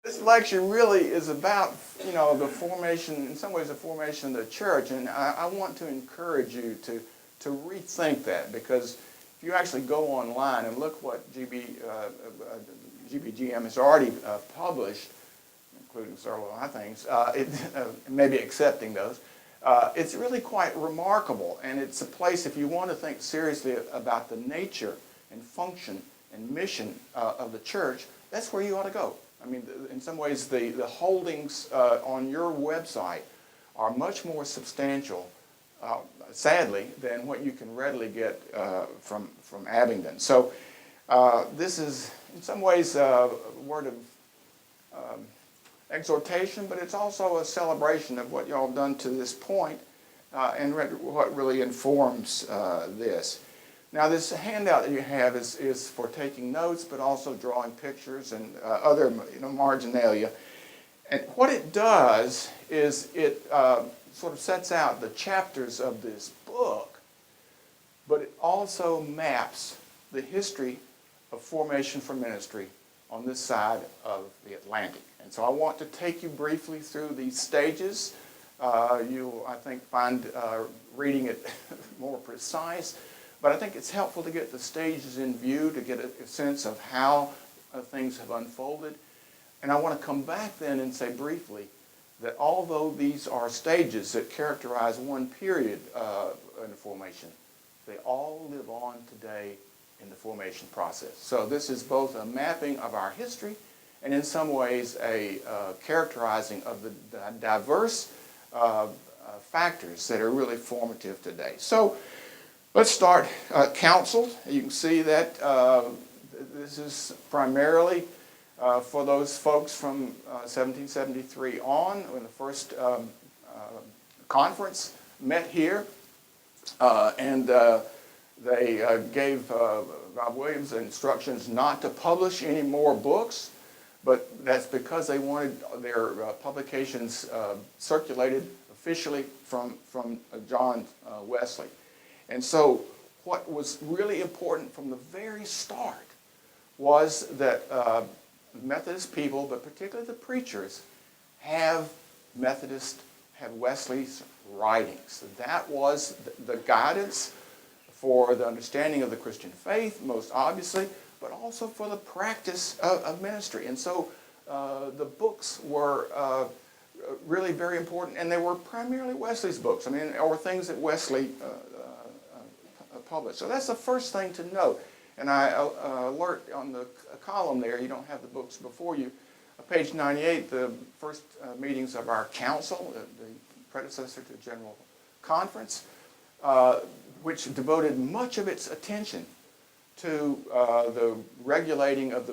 This lecture really is about, the formation, in some ways, the formation of the church, and I want to encourage you to rethink that, because if you actually go online and look what GBGM has already published, including several other things, maybe accepting those, it's really quite remarkable, and it's a place, if you want to think seriously about the nature and function and mission of the church, that's where you ought to go. I mean, in some ways, the holdings on your website are much more substantial, sadly, than what you can readily get from Abingdon. So this is, in some ways, a word of exhortation, but it's also a celebration of what y'all have done to this point, and what really informs this. Now, this handout that you have is for taking notes, but also drawing pictures and other marginalia. And what it does is it sort of sets out the chapters of this book, but it also maps the history of formation for ministry on this side of the Atlantic. And so I want to take you briefly through these stages. You'll, I think, find reading it more precise. But I think it's helpful to get the stages in view, to get a sense of how things have unfolded. And I want to come back then and say briefly that although these are stages that characterize one period in the formation, they all live on today in the formation process. So this is both a mapping of our history and in some ways a characterizing of the diverse factors that are really formative today. So let's start council. You can see that this is primarily for those folks from 1773 on, when the first conference met here. And they gave Rob Williams instructions not to publish any more books, but that's because they wanted their publications circulated officially from John Wesley. And so what was really important from the very start was that Methodist people, but particularly the preachers, have Wesley's writings. That was the guidance for the understanding of the Christian faith, most obviously, but also for the practice of ministry. And so the books were really very important, and they were primarily Wesley's books, or things that Wesley published. So that's the first thing to note. And I alert on the column there, you don't have the books before you, page 98, the first meetings of our council, the predecessor to General Conference, which devoted much of its attention to the regulating of the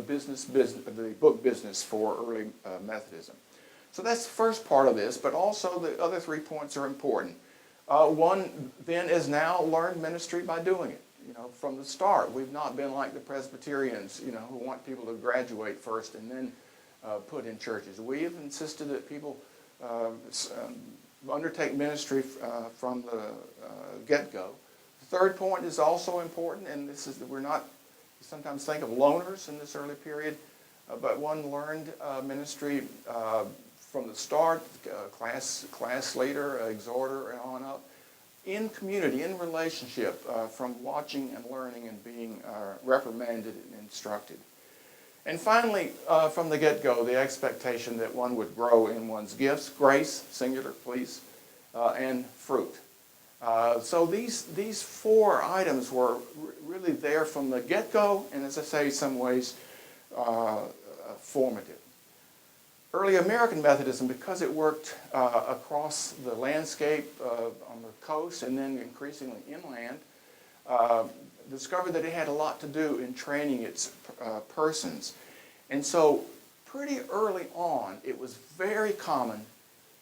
book business for early Methodism. So that's the first part of this, but also the other 3 points are important. One then is now learned ministry by doing it. From the start, we've not been like the Presbyterians, who want people to graduate first and then put in churches. We have insisted that people undertake ministry from the get-go. The third point is also important, and this is that we sometimes think of loners in this early period, but one learned ministry from the start, class leader, exhorter, and on up, in community, in relationship, from watching and learning and being reprimanded and instructed. And finally, from the get-go, the expectation that one would grow in one's gifts, grace, singular, please, and fruit. So these 4 items were really there from the get-go, and as I say, in some ways, formative. Early American Methodism, because it worked across the landscape on the coast and then increasingly inland, discovered that it had a lot to do in training its persons. And so pretty early on, it was very common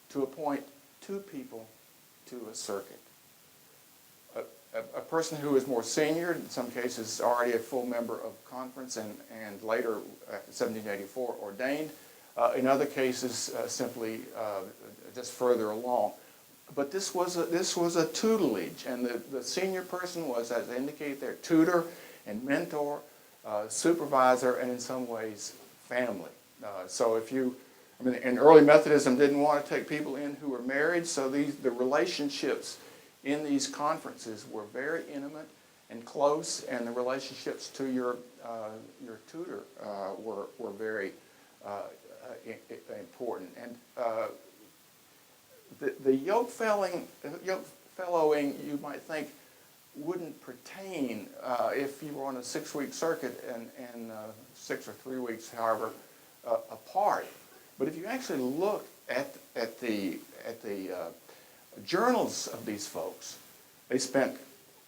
to appoint 2 people to a circuit. A person who is more senior, in some cases already a full member of conference and later, after 1784, ordained. In other cases, simply just further along. But this was a tutelage, and the senior person was, as I indicated there, tutor and mentor, supervisor, and in some ways, family So and early Methodism didn't want to take people in who were married, so the relationships in these conferences were very intimate and close, and the relationships to your tutor were very important. And the yoke fellowing, you might think, wouldn't pertain if you were on a 6-week circuit and 6 or 3 weeks, however, apart. But if you actually look at the journals of these folks, they spent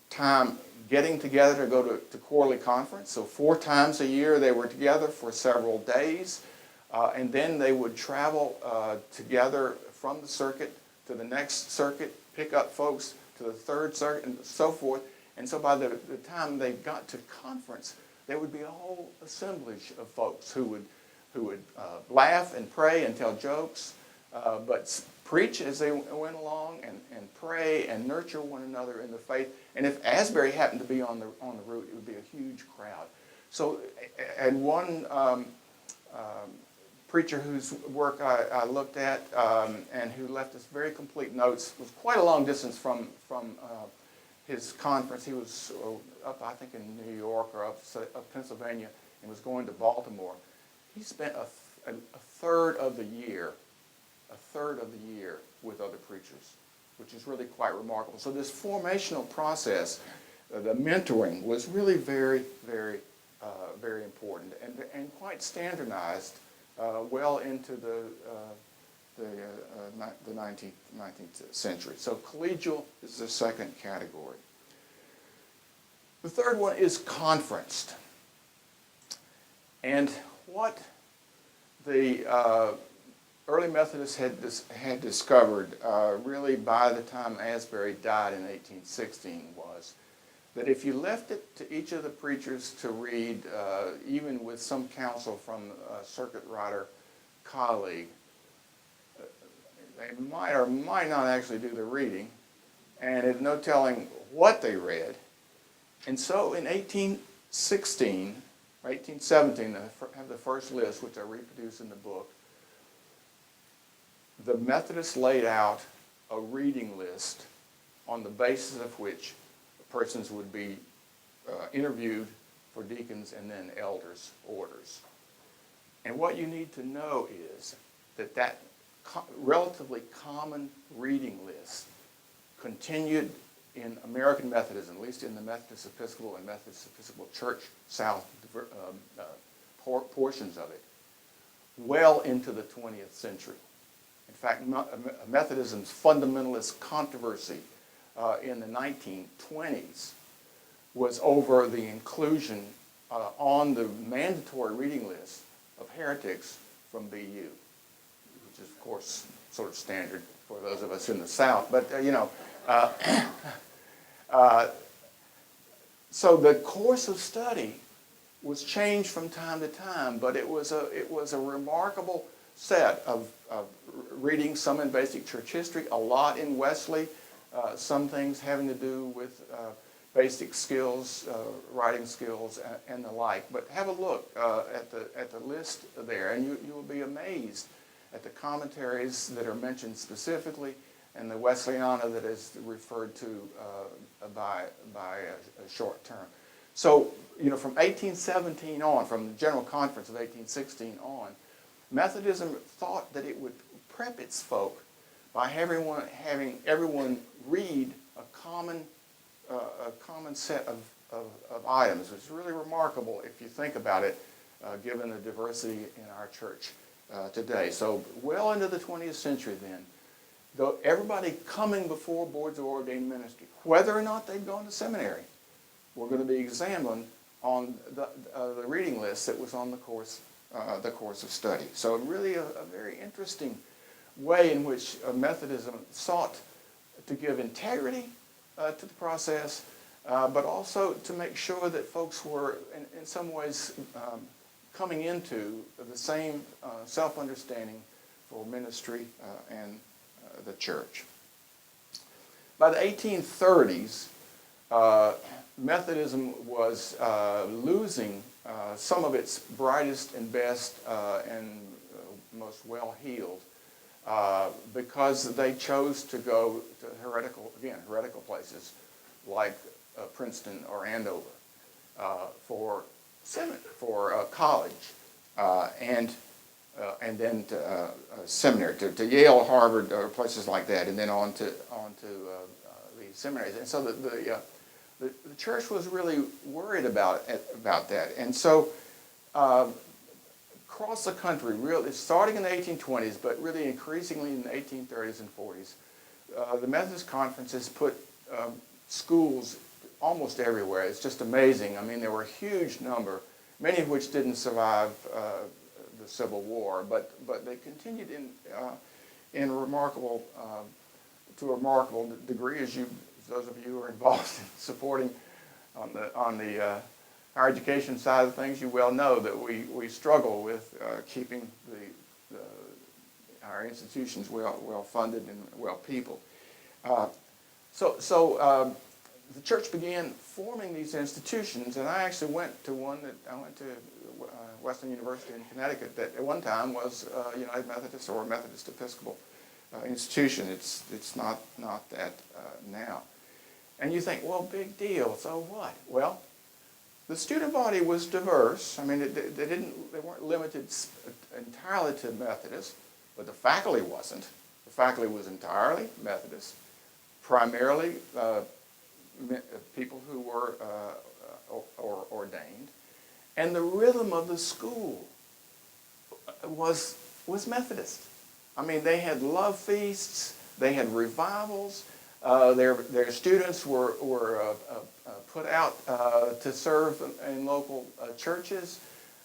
time getting together to go to quarterly conference. So 4 times a year they were together for several days, and then they would travel together from the circuit to the next circuit, pick up folks to the third circuit, and so forth. And so by the time they got to conference, there would be a whole assemblage of folks who would laugh and pray and tell jokes, but preach as they went along, and pray and nurture one another in the faith. And if Asbury happened to be on the route, it would be a huge crowd. So, and one preacher whose work I looked at and who left us very complete notes, was quite a long distance from his conference. He was up, I think, in New York or up Pennsylvania, and was going to Baltimore. He spent a third of the year with other preachers, which is really quite remarkable. So this formational process, the mentoring, was really very, very, very important and quite standardized well into the 19th century. So collegial is the second category. The third one is conferenced. And what the early Methodists had discovered really by the time Asbury died in 1816 was that if you left it to each of the preachers to read, even with some counsel from a circuit rider colleague, they might or might not actually do the reading, and there's no telling what they read. And so in 1816, or 1817, I have the first list, which I reproduce in the book, the Methodists laid out a reading list on the basis of which persons would be interviewed for deacons and then elders' orders. And what you need to know is that relatively common reading list continued in American Methodism, at least in the Methodist Episcopal and Methodist Episcopal Church South portions of it, well into the 20th century. In fact, Methodism's fundamentalist controversy in the 1920s was over the inclusion on the mandatory reading list of heretics from BU, which is, of course, sort of standard for those of us in the South. But, so the course of study was changed from time to time, but it was a remarkable set of reading, some in basic church history, a lot in Wesley, some things having to do with basic skills, writing skills, and the like. But have a look at the list there, and you will be amazed at the commentaries that are mentioned specifically, and the Wesleyana that is referred to by a short term. So, from 1817 on, from the General Conference of 1816 on, Methodism thought that it would prep its folk by having everyone read a common set of items, which is really remarkable if you think about it, given the diversity in our church today. So well into the 20th century then, though everybody coming before boards of ordained ministry, whether or not they'd gone to seminary, were going to be examined on the reading list that was on the course of study. So really a very interesting way in which Methodism sought to give integrity to the process, but also to make sure that folks were in some ways coming into the same self-understanding for ministry and the church. By the 1830s, Methodism was losing some of its brightest and best and most well-heeled because they chose to go to heretical places like Princeton or Andover for college and then to seminary, to Yale, Harvard, or places like that, and then on to the seminaries. And so the church was really worried about that. And so across the country, really starting in the 1820s, but really increasingly in the 1830s and 40s, the Methodist conferences put schools almost everywhere. It's just amazing. I mean, there were a huge number, many of which didn't survive the Civil War, but they continued in remarkable to a remarkable degree, as those of you who are involved in supporting on the higher education side of things, you well know that we struggle with keeping our institutions well funded and well peopled. So the church began forming these institutions, and I actually went to Western University in Connecticut that at one time was United Methodist or Methodist Episcopal institution. It's not that now. And you think, well, big deal, so what? Well, the student body was diverse. I mean, they weren't limited entirely to Methodist, but the faculty wasn't. The faculty was entirely Methodist, primarily people who were ordained, and the rhythm of the school was Methodist. I mean, they had love feasts, they had revivals. Their students were put out to serve in local churches.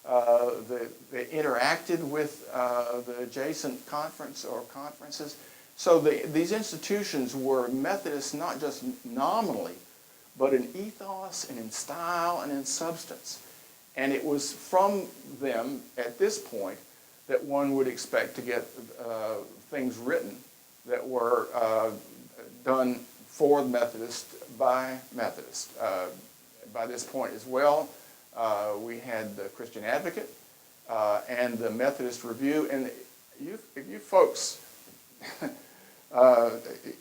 They interacted with the adjacent conference or conferences. So these institutions were Methodist not just nominally, but in ethos and in style and in substance. And it was from them at this point that one would expect to get things written that were done for the Methodist by Methodists. By this point as well, we had the Christian Advocate and the Methodist Review. And if you folks,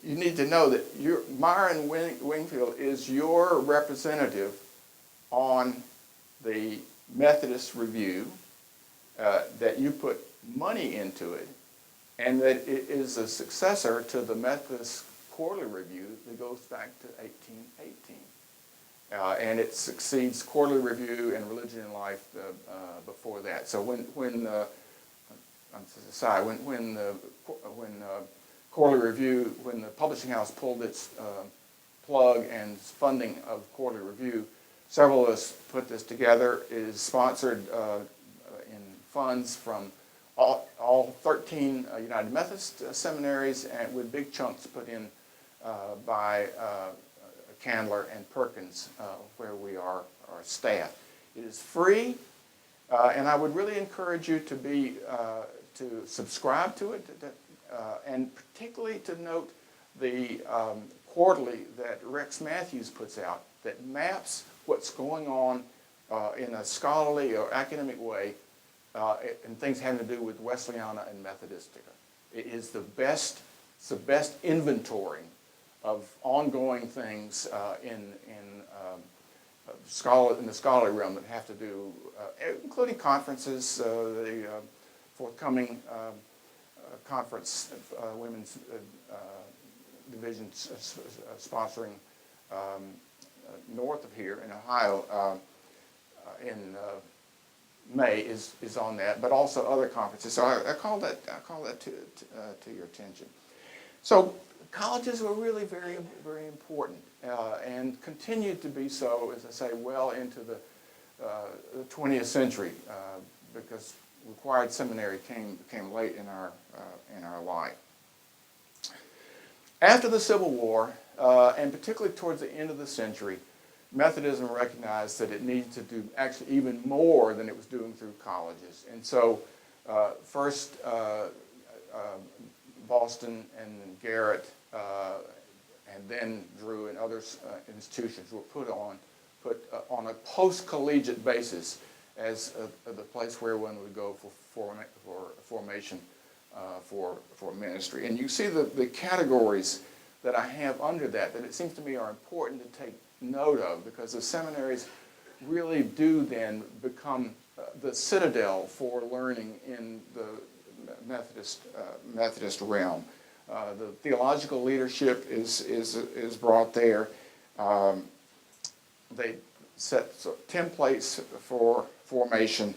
you need to know that Myron Wingfield is your representative on the Methodist Review, that you put money into it, and that it is a successor to the Methodist Quarterly Review that goes back to 1818. And it succeeds Quarterly Review and Religion and Life before that. So when Quarterly Review, when the publishing house pulled its plug and funding of Quarterly Review, several of us put this together. It is sponsored in funds from all 13 United Methodist seminaries, and with big chunks put in by Candler and Perkins, where we are staffed. It is free, and I would really encourage you to subscribe to it, and particularly to note the quarterly that Rex Matthews puts out that maps what's going on in a scholarly or academic way and things having to do with Wesleyana and Methodistica. It is the best inventory of ongoing things in the scholarly realm that have to do, including conferences, the forthcoming conference, women's division sponsoring north of here in Ohio in May is on that, but also other conferences. So I call that to your attention. So colleges were really very, very important and continued to be so, as I say, well into the 20th century because required seminary came late in our life. After the Civil War, and particularly towards the end of the century, Methodism recognized that it needed to do actually even more than it was doing through colleges. And so first Boston and Garrett and then Drew and other institutions were put on a post-collegiate basis as the place where one would go for formation for ministry. And you see the categories that I have under that it seems to me are important to take note of, because the seminaries really do then become the citadel for learning in the Methodist realm. The theological leadership is brought there. They set templates for formation.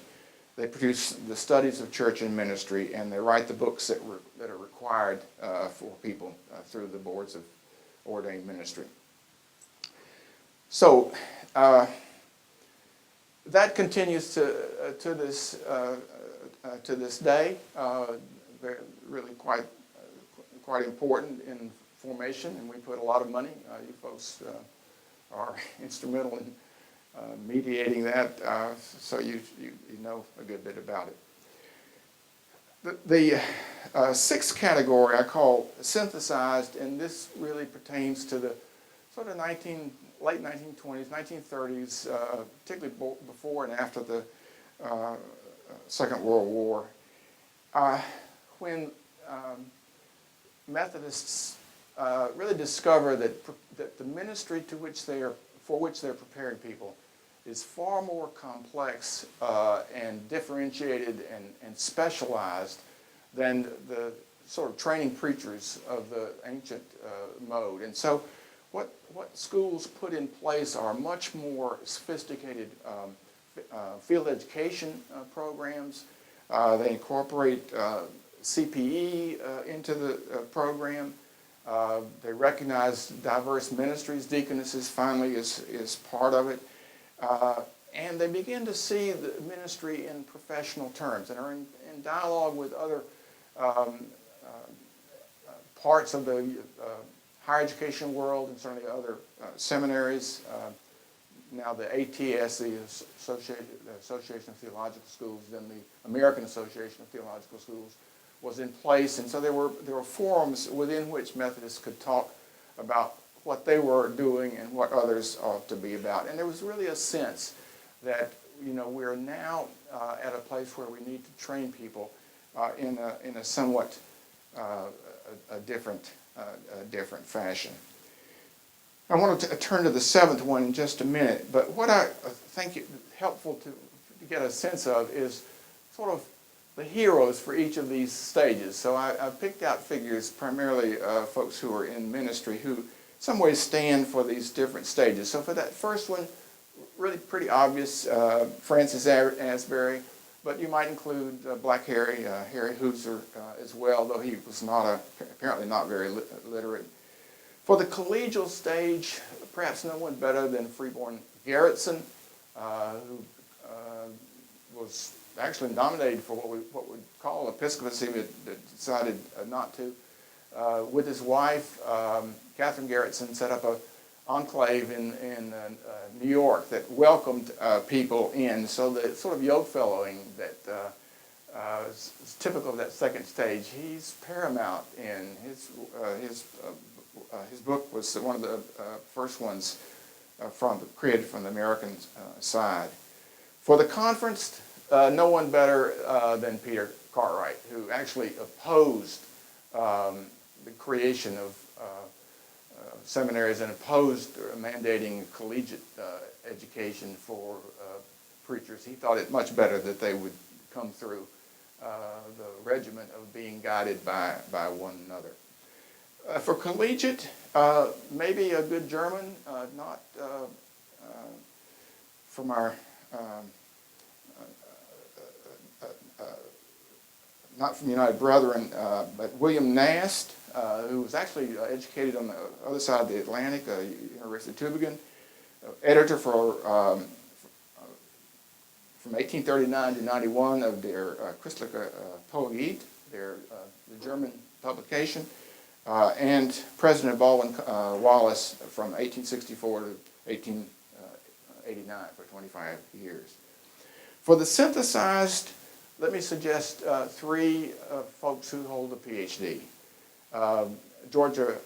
They produce the studies of church and ministry, and they write the books that are required for people through the boards of ordained ministry. So that continues to this day. They're really quite important in formation, and we put a lot of money. You folks are instrumental in mediating that, so you know a good bit about it. The sixth category I call synthesized, and this really pertains to the sort of late 1920s, 1930s, particularly before and after the Second World War, when Methodists really discover that the ministry for which they're preparing people is far more complex and differentiated and specialized than the sort of training preachers of the ancient mode. And so what schools put in place are much more sophisticated field education programs. They incorporate CPE into the program. They recognize diverse ministries. Deaconesses finally is part of it. And they begin to see the ministry in professional terms and are in dialogue with other parts of the higher education world, and certainly other seminaries. Now the ATS, the Association of Theological Schools, then the American Association of Theological Schools was in place, and so there were forums within which Methodists could talk about what they were doing and what others ought to be about. And there was really a sense that we're now at a place where we need to train people in a somewhat different fashion. I want to turn to the seventh one in just a minute, but what I think is helpful to get a sense of is sort of the heroes for each of these stages. So I picked out figures, primarily folks who are in ministry, who in some ways stand for these different stages. So for that first one, really pretty obvious, Francis Asbury, but you might include Black Harry Hooser as well, though he was apparently not very literate. For the collegial stage, perhaps no one better than Freeborn Garretson, who was actually nominated for what we'd call episcopacy, but decided not to. With his wife, Catherine Garretson, set up an enclave in New York that welcomed people in. So the sort of yoke fellowing that is typical of that second stage, he's paramount in his book was one of the first ones created from the American side. For the conference, no one better than Peter Cartwright, who actually opposed the creation of seminaries and opposed mandating collegiate education for preachers. He thought it much better that they would come through the regiment of being guided by one another. For collegiate, maybe a good German, not from our not from United Brethren, but William Nast, who was actually educated on the other side of the Atlantic, University of Tübingen, editor from 1839 to 91 of their Christliche Poesie, the German publication, and President Baldwin Wallace from 1864 to 1889 for 25 years. For the synthesized, let me suggest three folks who hold a PhD. Georgia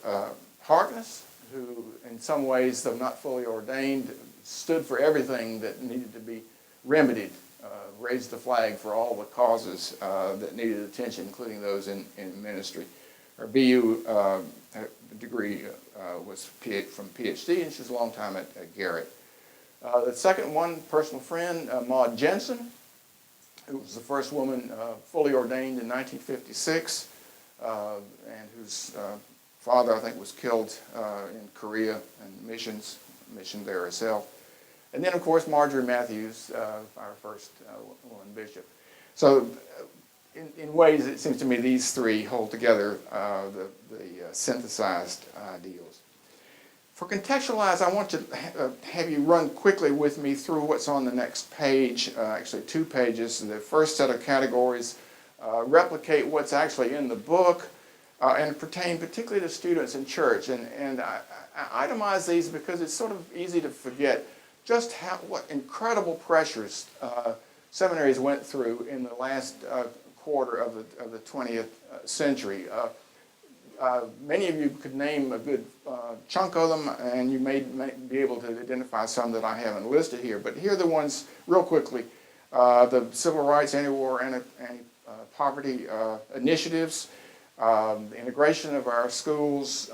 Harkness, who in some ways, though not fully ordained, stood for everything that needed to be remedied raised the flag for all the causes that needed attention, including those in ministry. Her BU degree was from PhD, and she's a long time at Garrett. The second one, personal friend, Maud Jensen, who was the first woman fully ordained in 1956, and whose father, I think, was killed in Korea and missioned there herself. And then, of course, Marjorie Matthews, our first woman bishop. So in ways, it seems to me these three hold together the synthesized ideals. For contextualize, I want to have you run quickly with me through what's on the next page, actually 2 pages. The first set of categories replicate what's actually in the book and pertain particularly to students in church. And I itemize these because it's sort of easy to forget just what incredible pressures seminaries went through in the last quarter of the 20th century. Many of you could name a good chunk of them, and you may be able to identify some that I haven't listed here. But here are the ones, real quickly. The civil rights, anti-war, anti-poverty initiatives, the integration of our schools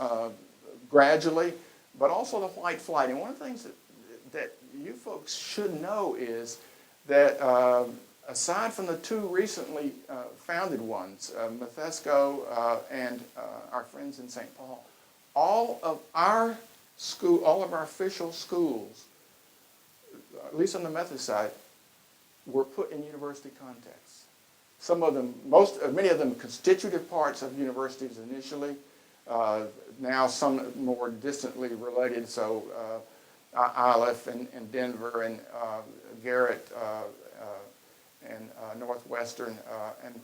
gradually, but also the white flight. And one of the things that you folks should know is that aside from the 2 recently founded ones, Methesco and our friends in St. Paul, all of our official schools, at least on the Methodist side, were put in university contexts. Some of them, many of them constitutive parts of universities initially. Now some more distantly related, so Aleph and Denver and Garrett and Northwestern and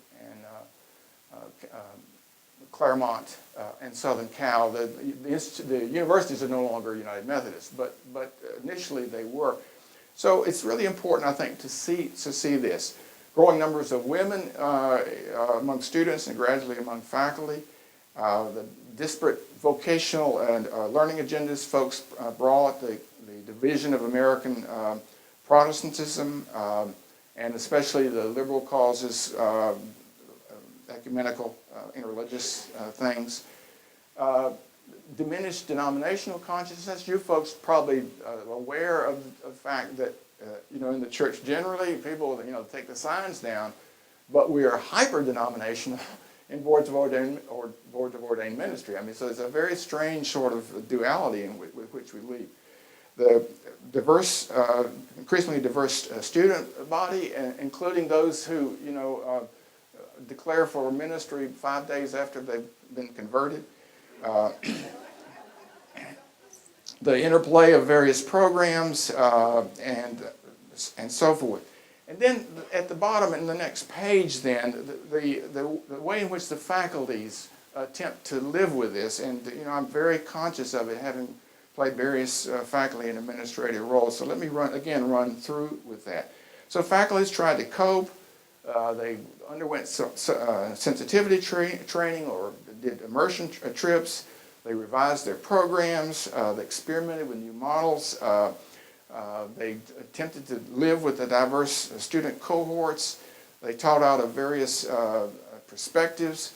Claremont and Southern Cal. The universities are no longer United Methodist, but initially they were. So it's really important, I think, to see this. Growing numbers of women among students and gradually among faculty. The disparate vocational and learning agendas folks brought, the division of American Protestantism, and especially the liberal causes, ecumenical, interreligious things. Diminished denominational consciousness. You folks probably aware of the fact that, in the church generally, people, take the signs down, but we are hyper-denominational in boards of ordained ministry. I mean, so it's a very strange sort of duality with which we lead. The diverse, increasingly diverse student body, including those who, declare for ministry 5 days after they've been converted. The interplay of various programs and so forth. And then at the bottom in the next page then, the way in which the faculties attempt to live with this, and I'm very conscious of it, having played various faculty and administrative roles. So let me run through with that. So faculties tried to cope. They underwent sensitivity training or did immersion trips. They revised their programs. They experimented with new models. They attempted to live with the diverse student cohorts. They taught out of various perspectives.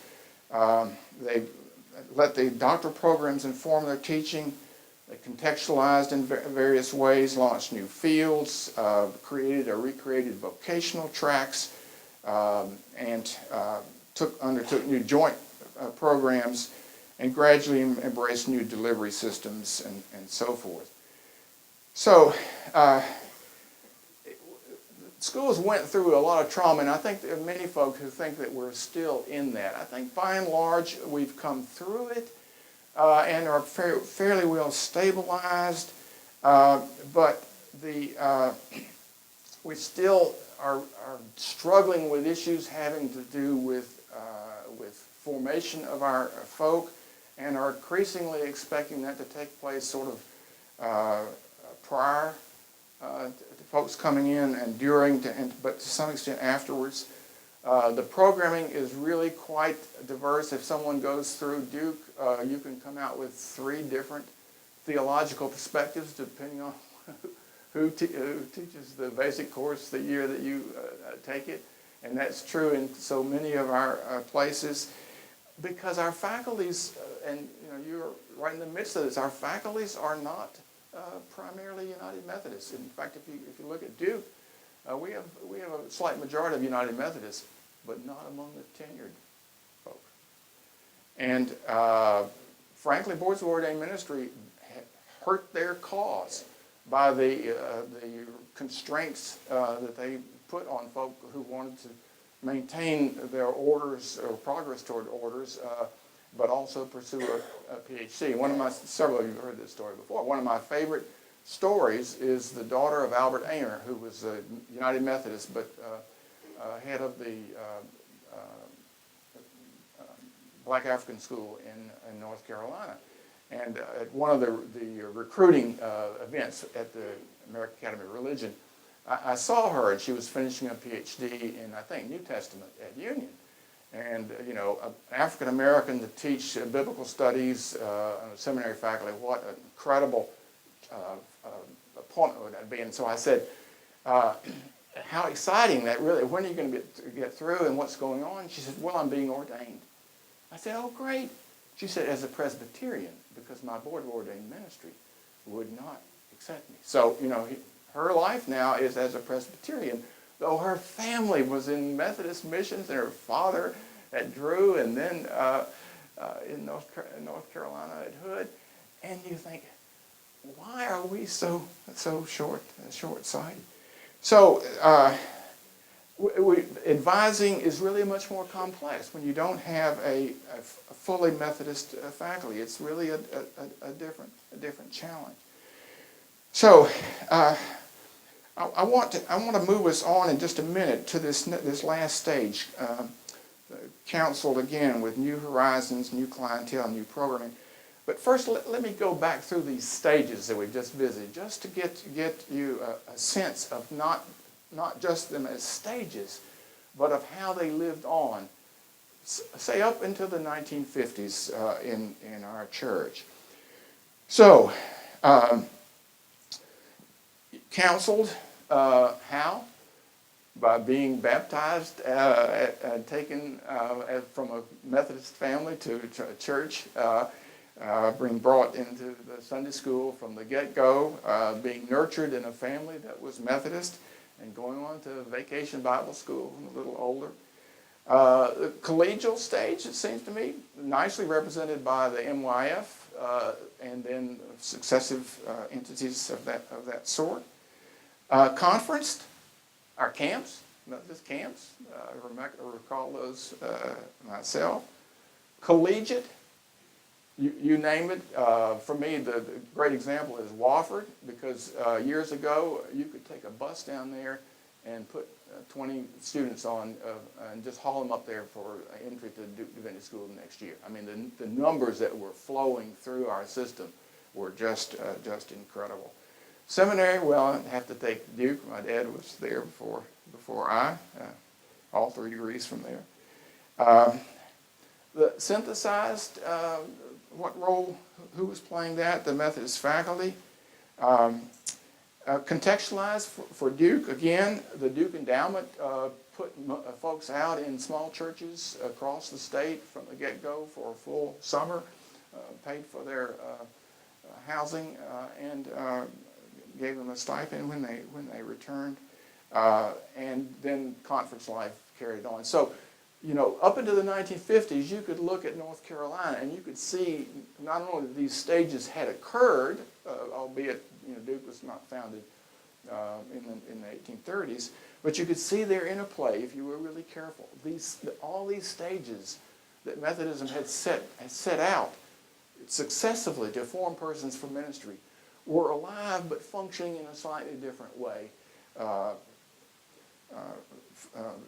They let the doctoral programs inform their teaching. They contextualized in various ways, launched new fields, created or recreated vocational tracks, and undertook new joint programs, and gradually embraced new delivery systems and so forth. So schools went through a lot of trauma, and I think there are many folks who think that we're still in that. I think by and large we've come through it and are fairly well stabilized, but we still are struggling with issues having to do with formation of our folk, and are increasingly expecting that to take place sort of prior to folks coming in and during, but to some extent afterwards. The programming is really quite diverse. If someone goes through Duke, you can come out with 3 different theological perspectives depending on who teaches the basic course the year that you take it. And that's true in so many of our places, because our faculties, and you're right in the midst of this, our faculties are not primarily United Methodists. In fact, if you look at Duke, we have a slight majority of United Methodists, but not among the tenured folks. And frankly, boards of ordained ministry hurt their cause by the constraints that they put on folk who wanted to maintain their orders or progress toward orders, but also pursue a PhD. Several of you have heard this story before. One of my favorite stories is the daughter of Albert Ayner, who was a United Methodist, but head of the Black African School in North Carolina. And at one of the recruiting events at the American Academy of Religion, I saw her, and she was finishing a PhD in, I think, New Testament at Union. And, an African American to teach biblical studies on a seminary faculty, what an incredible appointment would that be. And so I said, how exciting that really, when are you going to get through and what's going on? She said, well, I'm being ordained. I said, oh, great. She said, as a Presbyterian, because my board of ordained ministry would not accept me. So, her life now is as a Presbyterian, though her family was in Methodist missions, and her father at Drew, and then in North Carolina at Hood. And you think, why are we so short-sighted? So advising is really much more complex when you don't have a fully Methodist faculty. It's really a different challenge. So I want to move us on in just a minute to this last stage, counseled again with new horizons, new clientele, new programming. But first, let me go back through these stages that we've just visited, just to get you a sense of not just them as stages, but of how they lived on, say up into the 1950s in our church. So, counseled, how? By being baptized and taken from a Methodist family to a church, being brought into the Sunday school from the get-go, being nurtured in a family that was Methodist, and going on to vacation Bible school when a little older. The collegial stage, it seems to me, nicely represented by the MYF and then successive entities of that sort. Conference, our camps, Methodist camps, I recall those myself. Collegiate, you name it. For me, the great example is Wofford, because years ago you could take a bus down there and put 20 students on and just haul them up there for entry to Duke Divinity School the next year. I mean, the numbers that were flowing through our system were just incredible. Seminary, well, I have to take Duke. My dad was there before I, all 3 degrees from there. The synthesized, what role, who was playing that? The Methodist faculty. Contextualized for Duke, again, the Duke Endowment put folks out in small churches across the state from the get-go for a full summer, paid for their housing, and gave them a stipend when they returned, and then conference life carried on. So, up into the 1950s, you could look at North Carolina and you could see not only that these stages had occurred, albeit Duke was not founded in the 1830s, but you could see their interplay if you were really careful. All these stages that Methodism had set out successively to form persons for ministry were alive but functioning in a slightly different way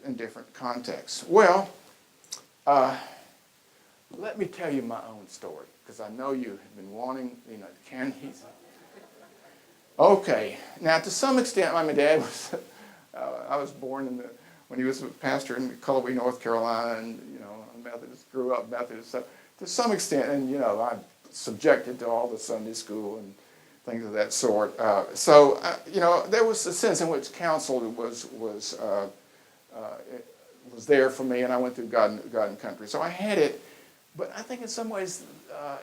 in different contexts. Well, let me tell you my own story, because I know you have been wanting, can he? Okay, now to some extent, my dad was, I was born when he was a pastor in Cullowhee, North Carolina, and, Methodist, grew up Methodist, so to some extent, and, I'm subjected to all the Sunday school and things of that sort. So there was a sense in which counsel was there for me, and I went through God and Country. So I had it, but I think in some ways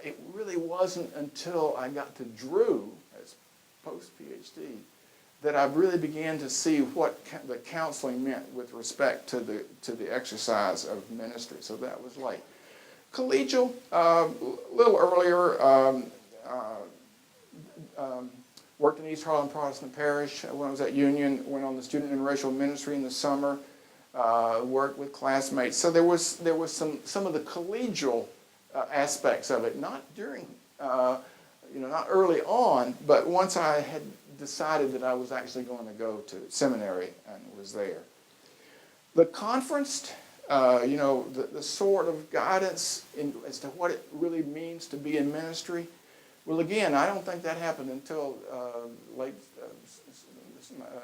it really wasn't until I got to Drew as post-PhD that I really began to see what the counseling meant with respect to the exercise of ministry. So that was late. Collegial, a little earlier. Worked in East Harlem Protestant Parish when I was at Union. Went on the student interracial ministry in the summer. Worked with classmates. So there was some of the collegial aspects of it. Not during, not early on, but once I had decided that I was actually going to go to seminary and was there. The conference, the sort of guidance as to what it really means to be in ministry. Well, again, I don't think that happened until late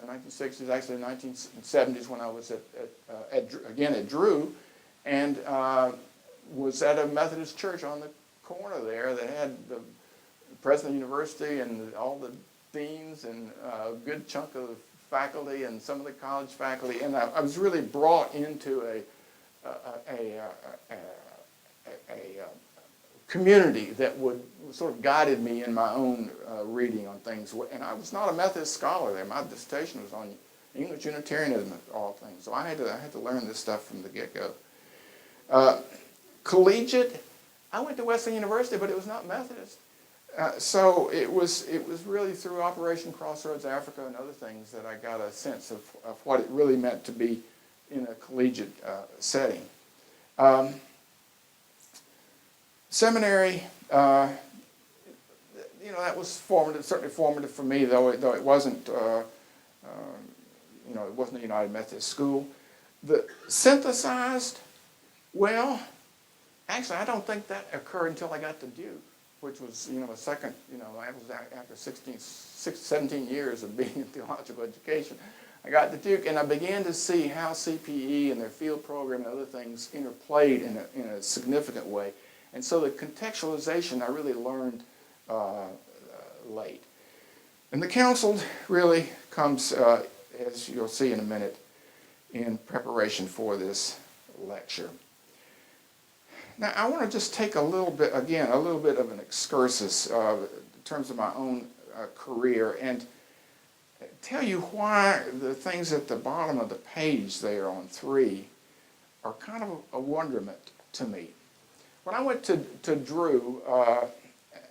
1960s, actually 1970s, when I was at Drew, and was at a Methodist church on the corner there that had the president of the university and all the deans and a good chunk of the faculty and some of the college faculty, and I was really brought into a community that would sort of guided me in my own reading on things. And I was not a Methodist scholar there. My dissertation was on English Unitarianism of all things. So I had to learn this stuff from the get-go. Collegiate, I went to Wesleyan University, but it was not Methodist. So it was really through Operation Crossroads Africa and other things that I got a sense of what it really meant to be in a collegiate setting. Seminary, that was formative, certainly formative for me, though it wasn't, it wasn't a United Methodist school. The synthesized, well, actually, I don't think that occurred until I got to Duke, which was, a second, I was after 17 years of being in theological education. I got to Duke, and I began to see how CPE and their field program and other things interplayed in a significant way. And so the contextualization I really learned late. And the counsel really comes, as you'll see in a minute, in preparation for this lecture. Now, I want to just take a little bit of an excursus in terms of my own career and tell you why the things at the bottom of the page there on 3 are kind of a wonderment to me. When I went to Drew,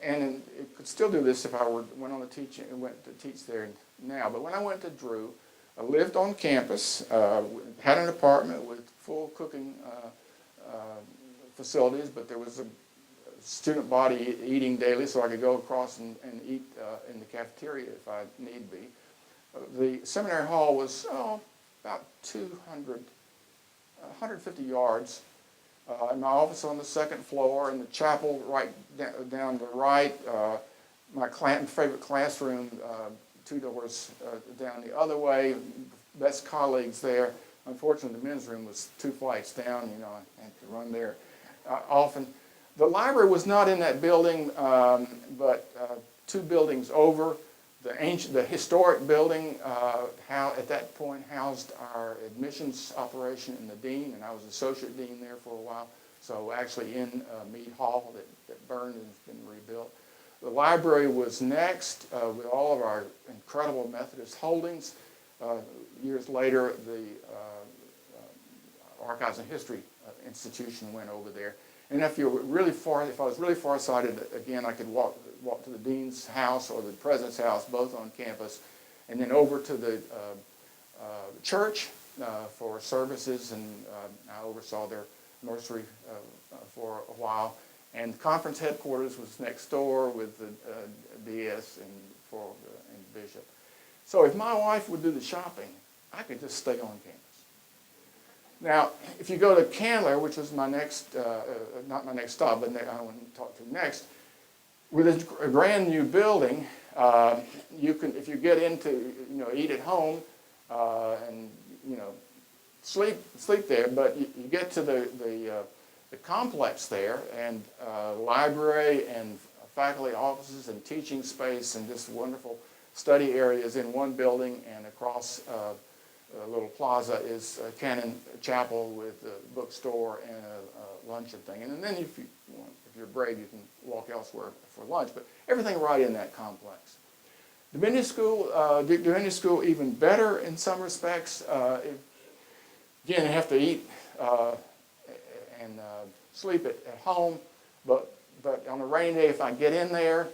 and it could still do this if I went to teach there now, but when I went to Drew, I lived on campus, had an apartment with full cooking facilities, but there was a student body eating daily, so I could go across and eat in the cafeteria if I need be. The seminary hall was about 150 yards. And my office on the second floor, and the chapel right down the right. My favorite classroom, 2 doors down the other way. Best colleagues there. Unfortunately, the men's room was 2 flights down. I had to run there often. The library was not in that building, but 2 buildings over. The historic building at that point housed our admissions operation and the dean, and I was associate dean there for a while. So actually in Meade Hall that burned and has been rebuilt. The library was next with all of our incredible Methodist holdings. Years later, the Archives and History Institution went over there. And if I was really farsighted, again, I could walk to the dean's house or the president's house, both on campus, and then over to the church for services, and I oversaw their nursery for a while. And conference headquarters was next door with the DS and Bishop. So if my wife would do the shopping, I could just stay on campus. Now, if you go to Candler, which was my next, not my next stop, but I want to talk to next, with a brand new building, you can, if you get into, eat at home and, sleep there, but you get to the complex there, and library and faculty offices and teaching space and just wonderful study areas in one building, and across a little plaza is Cannon Chapel with a bookstore and a luncheon thing. And then if you're brave, you can walk elsewhere for lunch, but everything right in that complex. Divinity School, Duke Divinity School, even better in some respects. Again, you have to eat and sleep at home, but on a rainy day, if I get in there,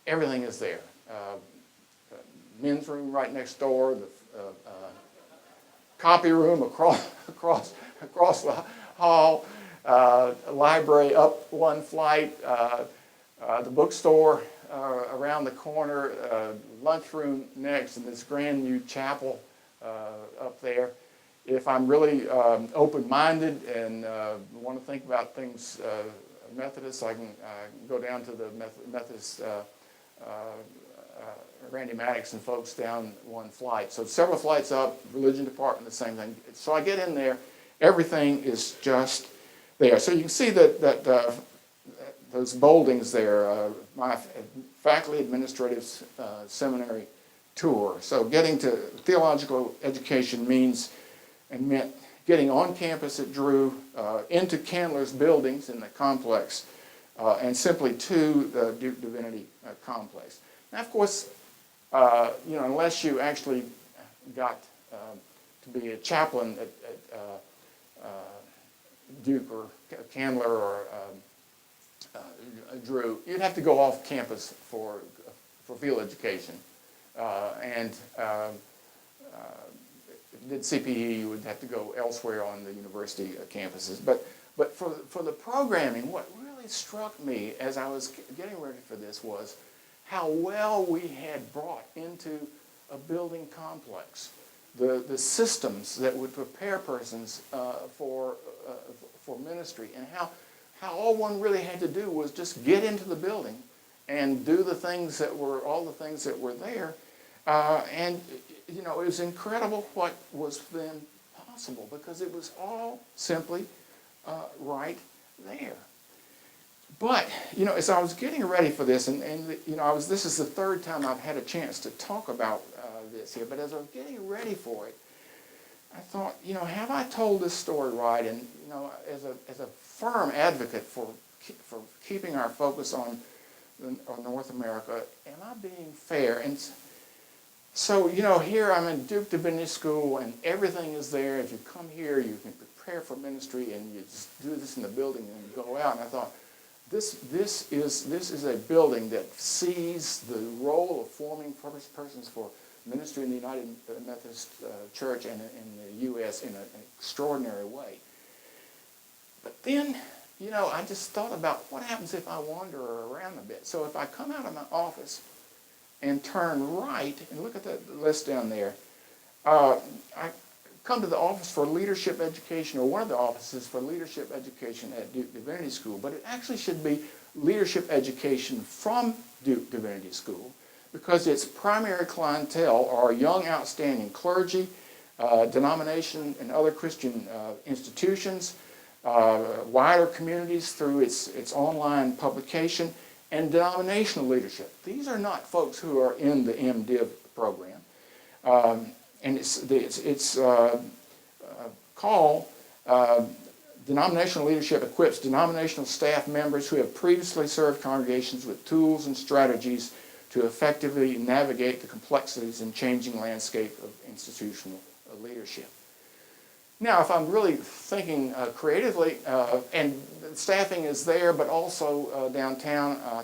everything is there. Men's room right next door, the copy room across the hall, library up one flight, the bookstore around the corner, lunchroom next, and this grand new chapel up there. If I'm really open-minded and want to think about things Methodist, I can go down to the Methodist Randy Maddox and folks down one flight. So several flights up, religion department, the same thing. So I get in there, everything is just there. So you can see that those boldings there, my faculty administrative seminary tour. So getting to theological education meant getting on campus at Drew, into Candler's buildings in the complex, and simply to the Duke Divinity complex. Now, of course, unless you actually got to be a chaplain at Duke or Candler or Drew, you'd have to go off campus for field education. Did CPE, you would have to go elsewhere on the university campuses. But for the programming, what really struck me as I was getting ready for this was how well we had brought into a building complex the systems that would prepare persons for ministry, and how all one really had to do was just get into the building and do all the things that were there. And it was incredible what was then possible, because it was all simply right there. But as I was getting ready for this, and this is the third time I've had a chance to talk about this here. But as I was getting ready for it, I thought, have I told this story right? And as a firm advocate for keeping our focus on North America, am I being fair? And so, here I'm in Duke Divinity School, and everything is there. If you come here, you can prepare for ministry, and you just do this in the building and you go out. And I thought, this is a building that sees the role of forming persons for ministry in the United Methodist Church and in the U.S. in an extraordinary way. But then, I just thought about what happens if I wander around a bit. So if I come out of my office and turn right, and look at the list down there, I come to the office for leadership education, or one of the offices for leadership education at Duke Divinity School, but it actually should be leadership education from Duke Divinity School, because its primary clientele are young, outstanding clergy, denomination and other Christian institutions, wider communities through its online publication, and denominational leadership. These are not folks who are in the MDiv program. And it's called Denominational Leadership Equips Denominational Staff Members who have previously served congregations with tools and strategies to effectively navigate the complexities and changing landscape of institutional leadership. Now, if I'm really thinking creatively, and staffing is there, but also downtown, I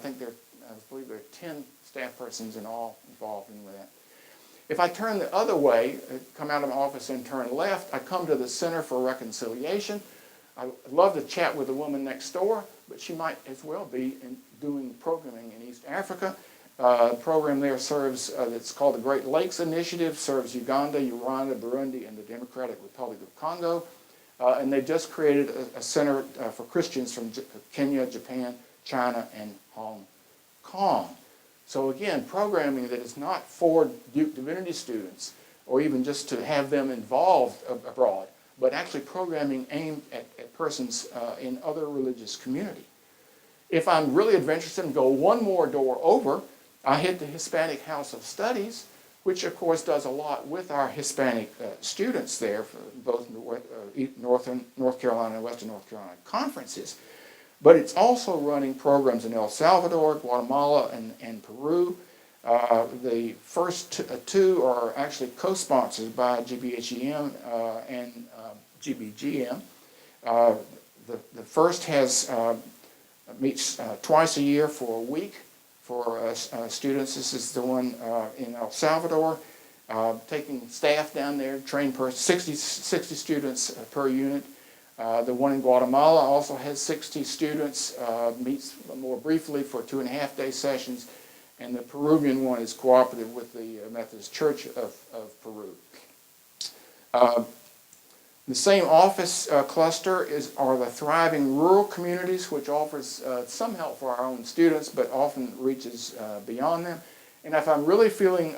believe there are 10 staff persons in all involved in that. If I turn the other way, come out of my office and turn left, I come to the Center for Reconciliation. I'd love to chat with the woman next door, but she might as well be doing programming in East Africa. The program there serves, it's called the Great Lakes Initiative, serves Uganda, Rwanda, Burundi, and the Democratic Republic of Congo. And they've just created a center for Christians from Kenya, Japan, China, and Hong Kong. So again, programming that is not for Duke Divinity students, or even just to have them involved abroad, but actually programming aimed at persons in other religious community. If I'm really adventurous and go one more door over, I hit the Hispanic House of Studies, which of course does a lot with our Hispanic students there, for both North Carolina and Western North Carolina conferences. But it's also running programs in El Salvador, Guatemala, and Peru. The first two are actually co-sponsored by GBHEM and GBGM. The first meets twice a year for a week for students. This is the one in El Salvador, taking staff down there, train 60 students per unit. The one in Guatemala also has 60 students, meets more briefly for 2.5-day sessions, and the Peruvian one is cooperative with the Methodist Church of Peru. The same office cluster are the thriving rural communities, which offers some help for our own students, but often reaches beyond them. And if I'm really feeling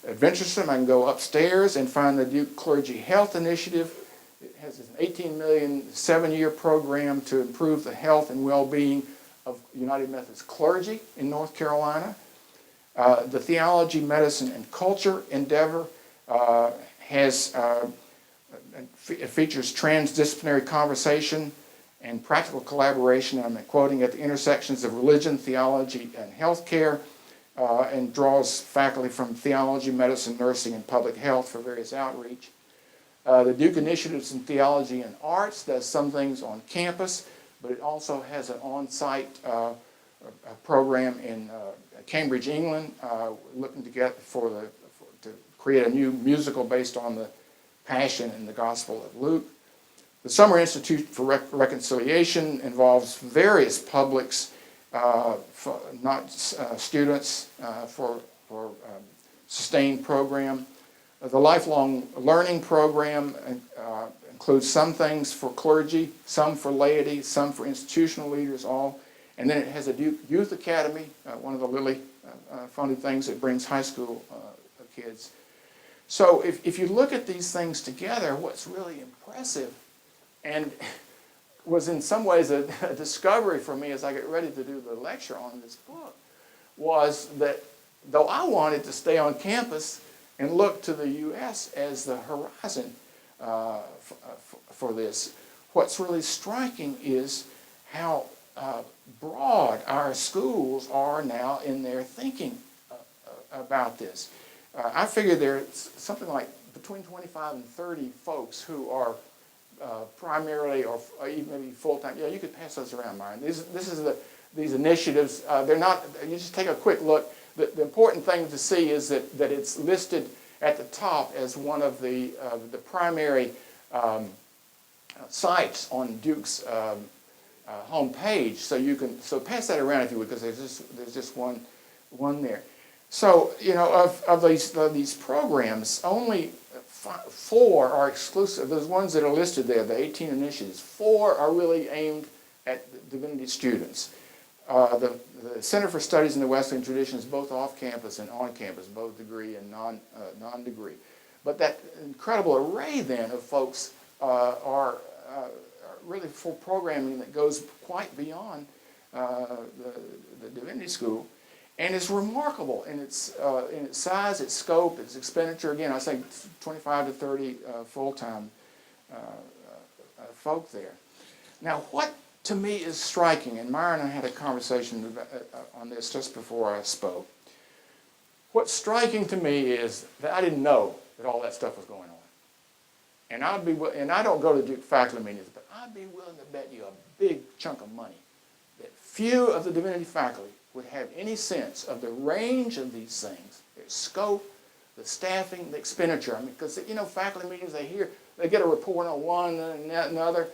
adventuresome, I can go upstairs and find the Duke Clergy Health Initiative. It has an $18 million 7-year program to improve the health and well-being of United Methodist clergy in North Carolina. The Theology, Medicine, and Culture endeavor features transdisciplinary conversation and practical collaboration, I'm quoting, at the intersections of religion, theology, and healthcare, and draws faculty from theology, medicine, nursing, and public health for various outreach. The Duke Initiatives in Theology and Arts does some things on campus, but it also has an on-site program in Cambridge, England, looking to create a new musical based on the Passion and the Gospel of Luke. The Summer Institute for Reconciliation involves various publics, not students, for sustained program. The Lifelong Learning Program includes some things for clergy, some for laity, some for institutional leaders, all. And then it has a Duke Youth Academy, one of the Lilly funded things that brings high school kids. So if you look at these things together, what's really impressive, and was in some ways a discovery for me as I get ready to do the lecture on this book, was that though I wanted to stay on campus and look to the U.S. as the horizon for this, what's really striking is how broad our schools are now in their thinking about this. I figure there's something like between 25 and 30 folks who are primarily or even maybe full-time. Yeah, you could pass those around, Myron. These initiatives, they're not, you just take a quick look. The important thing to see is that it's listed at the top as one of the primary sites on Duke's homepage. So pass that around if you would, because there's just one there. So, of these programs, only 4 are exclusive. Those ones that are listed there, the 18 initiatives, 4 are really aimed at divinity students. The Center for Studies in the Wesleyan Tradition is both off-campus and on-campus, both degree and non-degree. But that incredible array then of folks are really for programming that goes quite beyond the divinity school. And it's remarkable in its size, its scope, its expenditure. Again, I say 25 to 30 full-time folk there. Now, what to me is striking, and Myron and I had a conversation on this just before I spoke. What's striking to me is that I didn't know that all that stuff was going on. And I don't go to Duke faculty meetings, but I'd be willing to bet you a big chunk of money that few of the divinity faculty would have any sense of the range of these things, their scope, the staffing, the expenditure. I mean, because faculty meetings, they get a report on one and another.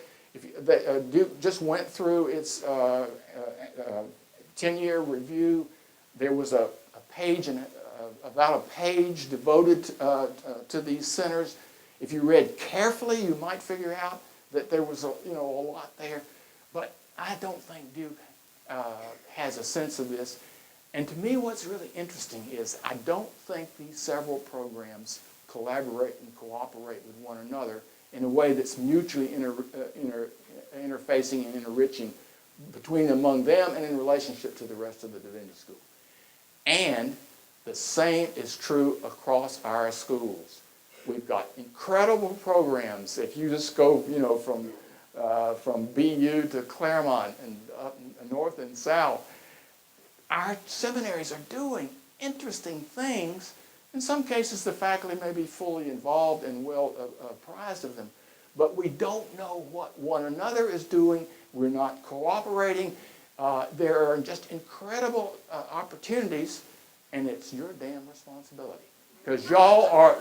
Duke just went through its 10-year review. There was a page and about a page devoted to these centers. If you read carefully, you might figure out that there was a lot there. But I don't think Duke has a sense of this. And to me, what's really interesting is I don't think these several programs collaborate and cooperate with one another in a way that's mutually interfacing and enriching between among them and in relationship to the rest of the divinity school. And the same is true across our schools. We've got incredible programs. If you just go, from BU to Claremont and up north and south, our seminaries are doing interesting things. In some cases, the faculty may be fully involved and well apprised of them, but we don't know what one another is doing. We're not cooperating. There are just incredible opportunities, and it's your damn responsibility. Because y'all are,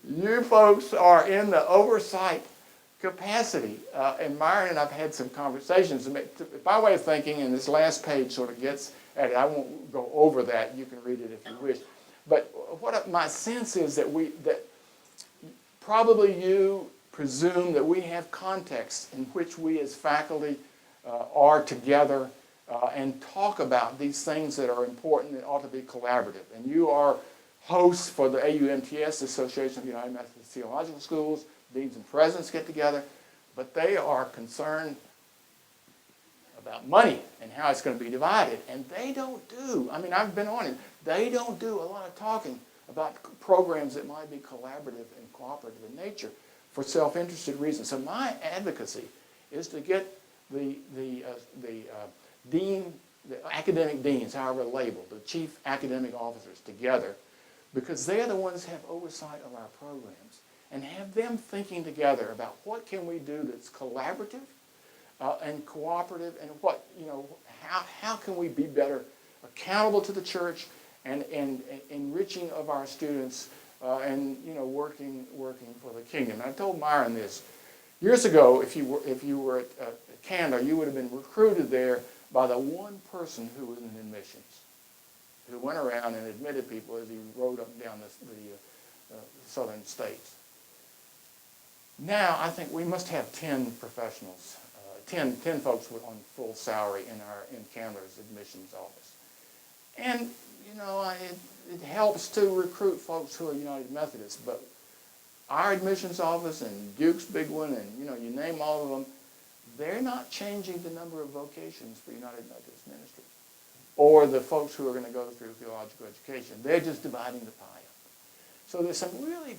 you folks are in the oversight capacity. And Myron and I've had some conversations. By way of thinking, and this last page sort of gets at it. I won't go over that. You can read it if you wish. But my sense is that probably you presume that we have contexts in which we as faculty are together and talk about these things that are important and ought to be collaborative. And you are hosts for the AUMTS, Association of United Methodist Theological Schools. Deans and presidents get together, but they are concerned about money and how it's going to be divided. And they don't do, I've been on it, they don't do a lot of talking about programs that might be collaborative and cooperative in nature for self-interested reasons. So my advocacy is to get the dean, the academic deans, however labeled, the chief academic officers together, because they're the ones who have oversight of our programs, and have them thinking together about what can we do that's collaborative and cooperative, and what, how can we be better accountable to the church and enriching of our students and working for the kingdom. And I told Myron this years ago. If you were at Candler, you would have been recruited there by the one person who was in admissions, who went around and admitted people as he rode up and down the southern states. Now I think we must have 10 professionals, 10 folks on full salary in Candler's admissions office. And it helps to recruit folks who are United Methodist, but our admissions office and Duke's big one, and you name all of them, they're not changing the number of vocations for United Methodist ministry or the folks who are going to go through theological education. They're just dividing the pie up. So there's some really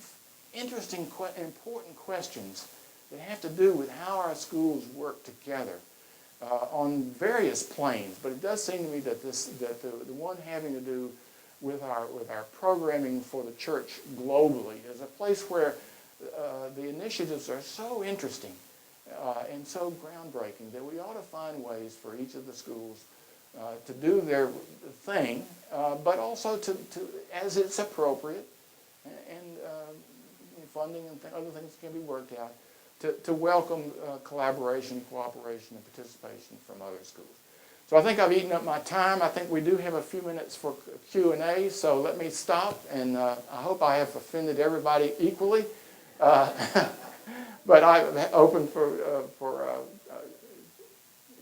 interesting, important questions that have to do with how our schools work together on various planes. But it does seem to me that the one having to do with our programming for the church globally is a place where the initiatives are so interesting and so groundbreaking that we ought to find ways for each of the schools to do their thing, but also to as it's appropriate, and funding and other things can be worked out, to welcome collaboration, cooperation, and participation from other schools. So I think I've eaten up my time. I think we do have a few minutes for Q&A, so let me stop, and I hope I have offended everybody equally. But I'm open for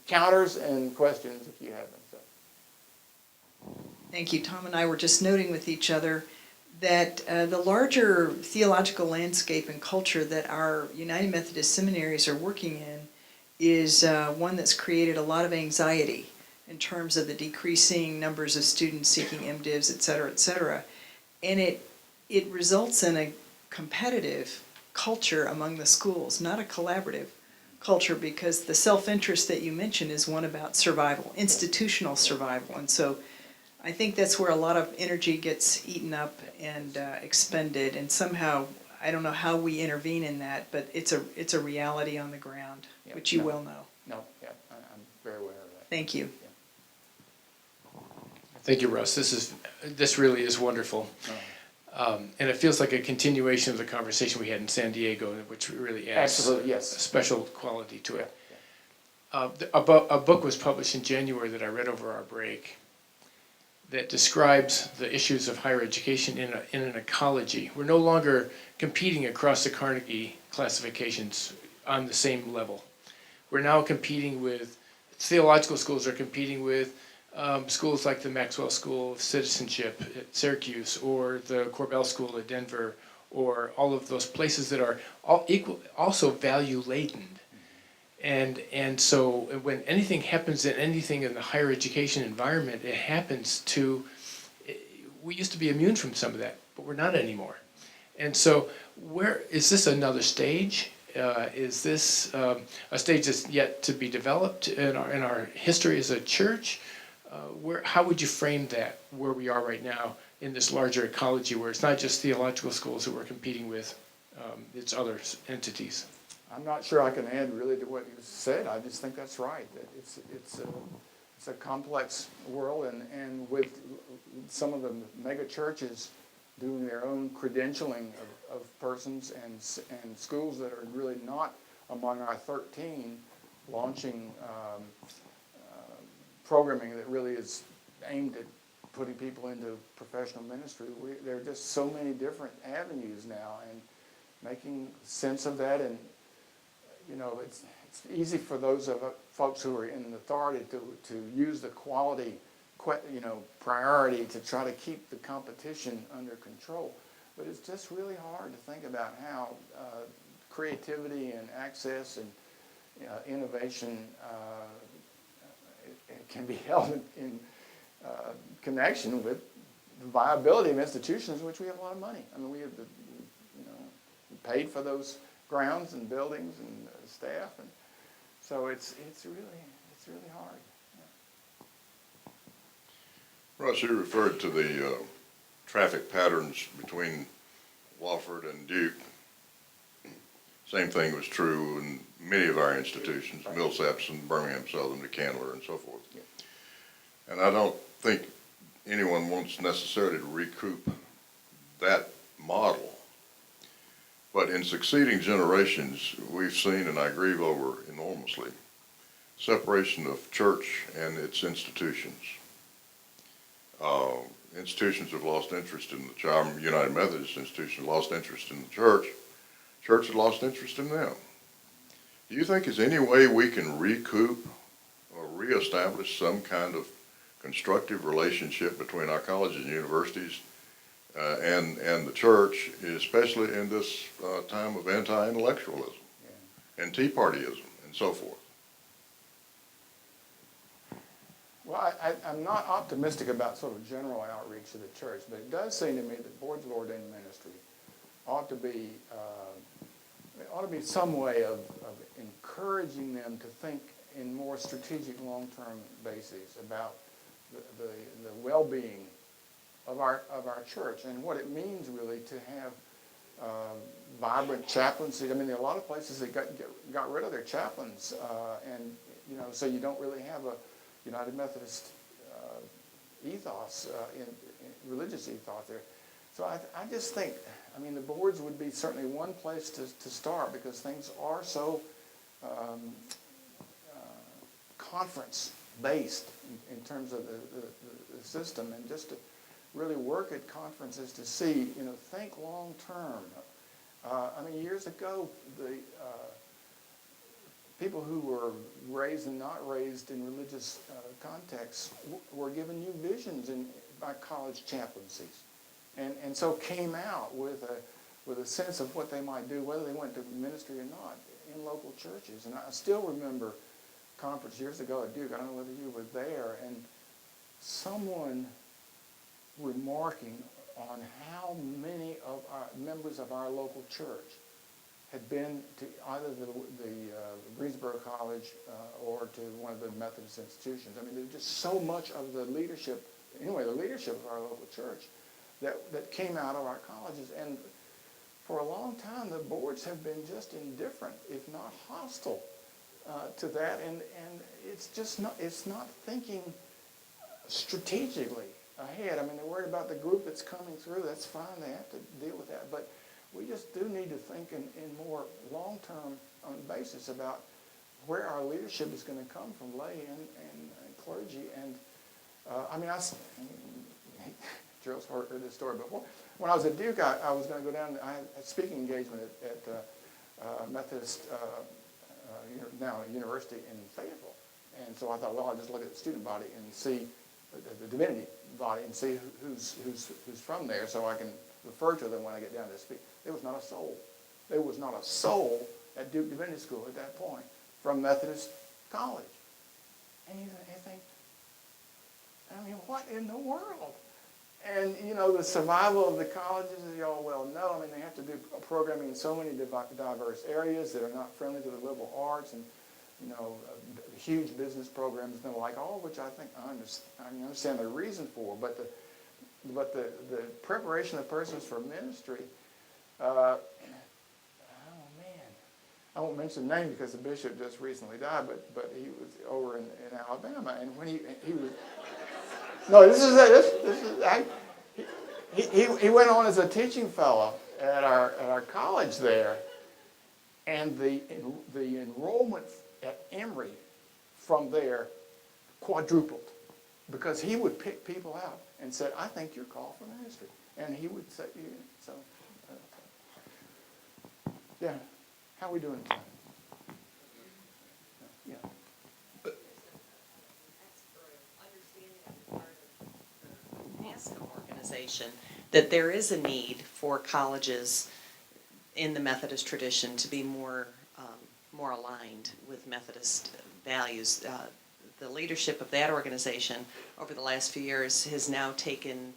counters and questions if you have them. So. Thank you. Tom and I were just noting with each other that the larger theological landscape and culture that our United Methodist seminaries are working in is one that's created a lot of anxiety in terms of the decreasing numbers of students seeking MDivs, et cetera, and it results in a competitive culture among the schools, not a collaborative culture, because the self-interest that you mentioned is one about survival, institutional survival, and so I think that's where a lot of energy gets eaten up and expended, and somehow, I don't know how we intervene in that, but it's a reality on the ground, which you well know. No, yeah, I'm very aware of that. Thank you. Yeah. Thank you, Russ. This really is wonderful. And it feels like a continuation of the conversation we had in San Diego, which really adds Absolutely, yes. a special quality to it. Yeah. A book was published in January that I read over our break that describes the issues of higher education in an ecology. We're no longer competing across the Carnegie classifications on the same level. We're now competing with, theological schools are competing with schools like the Maxwell School of Citizenship at Syracuse, or the Corbell School at Denver, or all of those places that are all equal, also value laden. And so when anything happens in anything in the higher education environment, it happens to, we used to be immune from some of that, but we're not anymore. And so where, is this another stage? Is this a stage that's yet to be developed in our history as a church? How would you frame that, where we are right now in this larger ecology where it's not just theological schools that we're competing with, it's other entities? I'm not sure I can add really to what you said. I just think that's right. That it's a complex world, and with some of the mega churches doing their own credentialing of persons and schools that are really not among our 13, launching programming that really is aimed at putting people into professional ministry. There are just so many different avenues now, and making sense of that. And you know, it's easy for those of folks who are in authority to use the quality, priority to try to keep the competition under control. But it's just really hard to think about how creativity and access and innovation it can be held in connection with the viability of institutions in which we have a lot of money. I mean, we have paid for those grounds and buildings and staff, and so it's really hard. Yeah. Russ, you referred to the traffic patterns between Wofford and Duke. Same thing was true in many of our institutions, Millsaps and Birmingham Southern to Candler and so forth. Yeah. And I don't think anyone wants necessarily to recoup that model. But in succeeding generations, we've seen, and I grieve over enormously, separation of church and its institutions. Institutions have lost interest in the church. United Methodist institution lost interest in the church. Church has lost interest in them. Do you think there's any way we can recoup or reestablish some kind of constructive relationship between our colleges and universities and the church, especially in this time of anti-intellectualism and Tea Partyism and so forth? Well, I'm not optimistic about sort of general outreach to the church, but it does seem to me that boards of ordained ministry ought to be some way of encouraging them to think in more strategic long-term bases about the well-being of our church and what it means really to have vibrant chaplaincy. I mean, there are a lot of places that got rid of their chaplains, and so you don't really have a United Methodist ethos, in religious ethos there. So I just think, I mean, the boards would be certainly one place to start, because things are so conference-based in terms of the system, and just to really work at conferences to see, think long-term. I mean, years ago, the people who were raised and not raised in religious contexts were given new visions by college chaplaincies, and so came out with a sense of what they might do, whether they went to ministry or not, in local churches. And I still remember a conference years ago at Duke. I don't know whether you were there, and someone remarking on how many of our members of our local church had been to either the Greensboro College or to one of the Methodist institutions. I mean, there's just so much of the leadership of our local church that came out of our colleges. And for a long time, the boards have been just indifferent, if not hostile, to that. And it's not thinking strategically ahead. I mean, they're worried about the group that's coming through. That's fine. They have to deal with that. But we just do need to think in more long-term basis about where our leadership is going to come from, lay and clergy. And I mean, Gerald's heard this story before. When I was at Duke, I was going to go down. I had a speaking engagement at Methodist, now a university in Fayetteville. And so I thought, well, I'll just look at the student body and see the divinity body and see who's from there, so I can refer to them when I get down to speak. There was not a soul. There was not a soul at Duke Divinity School at that point from Methodist College. And you think, I mean, what in the world? And, you know, the survival of the colleges, as you all well know, I mean, they have to do programming in so many diverse areas that are not friendly to the liberal arts, and, you know, huge business programs and the like, all of which I think I understand the reason for. But the preparation of persons for ministry, oh man, I won't mention the name because the bishop just recently died, but he was over in Alabama, and when he was, no, he went on as a teaching fellow at our college there, and the enrollment at Emory from there quadrupled, because he would pick people out and said, I think you're called for ministry. And he would say, so, yeah, how are we doing tonight? Yeah. Organization, that there is a need for colleges in the Methodist tradition to be more aligned with Methodist values. The leadership of that organization over the last few years has now taken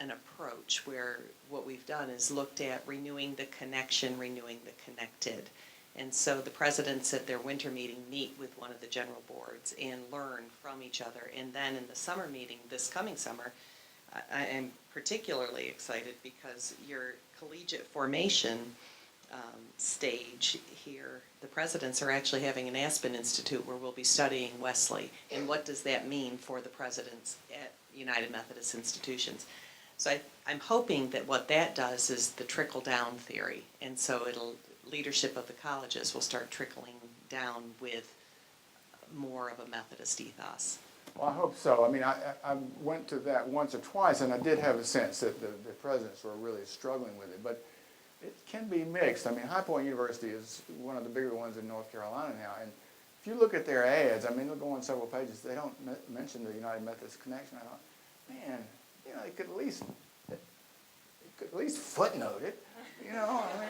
an approach where what we've done is looked at renewing the connection, renewing the connected. And so the presidents at their winter meeting meet with one of the general boards and learn from each other. And then in the summer meeting, this coming summer, I am particularly excited because your collegiate formation stage here, the presidents are actually having an Aspen Institute where we'll be studying Wesley and what does that mean for the presidents at United Methodist institutions. So I'm hoping that what that does is the trickle-down theory, and so leadership of the colleges will start trickling down with more of a Methodist ethos. Well, I hope so. I mean, I went to that once or twice, and I did have a sense that the presidents were really struggling with it. But it can be mixed. I mean, High Point University is one of the bigger ones in North Carolina now. And if you look at their ads, I mean, they'll go on several pages. They don't mention the United Methodist connection. I thought, man, you know, they could at least footnote it. You know, I mean,